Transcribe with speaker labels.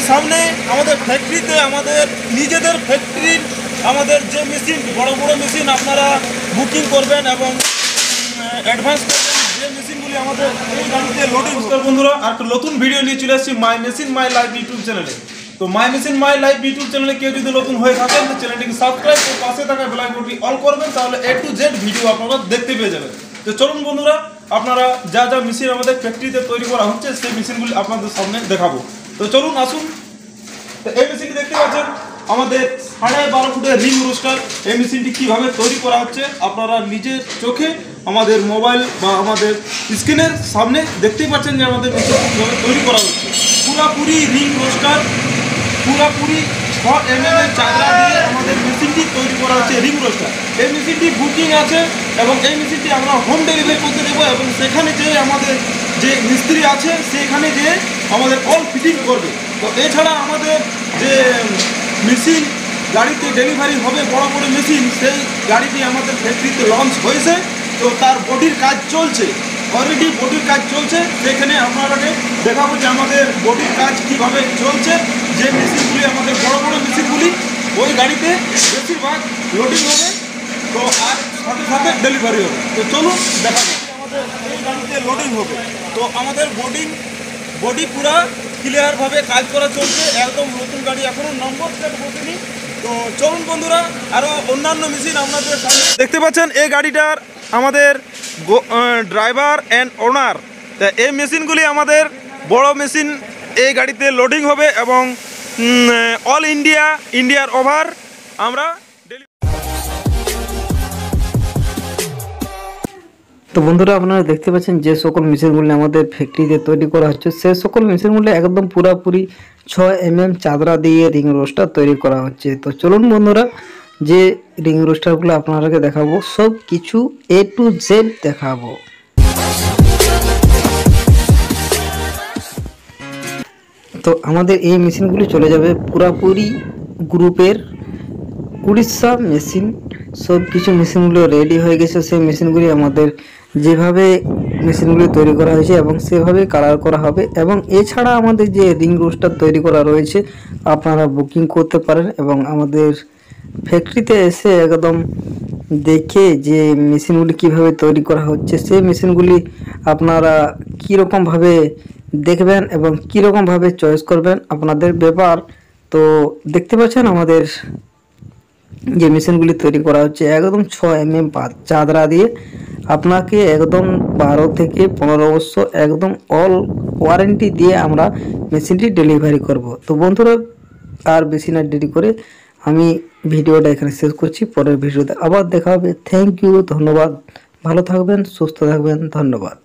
Speaker 1: সামনে আমাদের ফ্যাক্টরিতে আমাদের নিজেদের ফ্যাক্টরির আমাদের যে মেশিন বড় বড় মেশিন আপনারা বুকিং করবেন এবং অ্যাডভান্স করবেন, যে মেশিনগুলি আমাদের এই গাড়িতে লোডিং। নমস্কার বন্ধুরা, আর একটা নতুন ভিডিও নিয়ে চলে আসছি my machine my life YouTube চ্যানেলে। তো my machine my life YouTube চ্যানেলে কেউ যদি নতুন হয়ে থাকেন তো চ্যানেলটিকে সাবস্ক্রাইব করে পাশে থাকা বেল আইকনটি অল করবেন, তাহলে A to Z ভিডিও আপনারা দেখতে পেয়ে যাবেন। তো চলুন বন্ধুরা, আপনারা যা যা মেশিন আমাদের ফ্যাক্টরিতে তৈরি করা হচ্ছে সেই মেশিনগুলি আপনাদের সামনে দেখাবো। তো চলুন আসুন। তো এই মেশিনটি দেখতে পাচ্ছেন আমাদের 12.5 ফুটের রিং রোস্টার। এই মেশিনটি কীভাবে তৈরি করা হচ্ছে আপনারা নিজের চোখে আমাদের মোবাইল বা আমাদের স্ক্রিনের সামনে দেখতেই পাচ্ছেন যে আমাদের মেশিনটি কীভাবে তৈরি করা হচ্ছে। পুরাপুরি রিং রোস্টার, পুরাপুরি 6 mm এর চাদরা দিয়ে আমাদের মেশিনটি তৈরি করা হচ্ছে রিং রোস্টার। এই মেশিনটি বুকিং আছে এবং এই মেশিনটি আমরা হোম ডেলিভারি করতে দেবো এবং সেখানে যে আমাদের যে মিস্ত্রি আছে সেখানে যে আমাদের অল ফিটিং করবে। তো এছাড়া আমাদের যে মেশিন গাড়িতে ডেলিভারি হবে বড় বড় মেশিন, সেই গাড়িটি আমাদের ফ্যাক্টরিতে লঞ্চ হয়েছে। তো তার বডির কাজ চলছে, অলরেডি বডির কাজ চলছে। সেখানে আপনারাকে দেখাবো যে আমাদের বডির কাজ কীভাবে চলছে। যে মেশিনগুলি আমাদের বড় বড় মেশিনগুলি ওই গাড়িতে বেশিরভাগ লোডিং হবে, তো আর সাথে সাথে ডেলিভারি হবে। তো চলুন দেখাবো আমাদের এই গাড়িতে লোডিং হবে। তো আমাদের বডি পুরা ক্লিয়ারভাবে কাজ করা চলছে, একদম নতুন গাড়ি, এখনও নম্বর প্লেট বসেনি। তো চলুন বন্ধুরা, আরও অন্যান্য মেশিন আপনাদের সামনে দেখতে পাচ্ছেন। এই গাড়িটার আমাদের ড্রাইভার অ্যান্ড ওনার, এই মেশিনগুলি আমাদের বড় মেশিন এই গাড়িতে লোডিং হবে এবং অল ইন্ডিয়ার ওভার আমরা।
Speaker 2: তো বন্ধুরা, আপনারা দেখতে পাচ্ছেন যে সকল মেশিনগুলি আমাদের ফ্যাক্টরিতে তৈরি করা হচ্ছে সে সকল মেশিনগুলি একদম পুরাপুরি 6 mm চাদরা দিয়ে রিং রোস্টার তৈরি করা হচ্ছে। তো চলুন বন্ধুরা, যে রিং রোস্টারগুলো আপনাদেরকে দেখাবো, সব কিছু A to Z দেখাবো। তো আমাদের এই মেশিনগুলি চলে যাবে পুরাপুরি গ্রুপের উড়িষ্যা মেশিন। সব কিছু মেশিনগুলো রেডি হয়ে গেছে। সেই মেশিনগুলি আমাদের যেভাবে মেশিনগুলি তৈরি করা হয়েছে এবং সেভাবে কালার করা হবে। এবং এছাড়া আমাদের যে রিং রোস্টার তৈরি করা রয়েছে আপনারা বুকিং করতে পারেন এবং আমাদের ফ্যাক্টরিতে এসে একদম দেখে যে মেশিনগুলি কিভাবে তৈরি করা হচ্ছে সেই মেশিনগুলি আপনারা কীরকমভাবে দেখবেন এবং কীরকমভাবে চয়েস করবেন আপনাদের ব্যাপার। তো দেখতে পাচ্ছেন আমাদের যে মেশিনগুলি তৈরি করা হচ্ছে একদম 6 mm চাদরা দিয়ে, আপনাকে একদম 12 থেকে 15 বছর একদম অল ওয়ারেন্টি দিয়ে আমরা মেশিনটি ডেলিভারি করব। তো বন্ধুরা, আর বেশি না দেরি করে আমি ভিডিওটা এখানে শেষ করছি। পরের ভিডিওতে আবার দেখা হবে। থ্যাংক ইউ, ধন্যবাদ। ভালো থাকবেন, সুস্থ থাকবেন, ধন্যবাদ।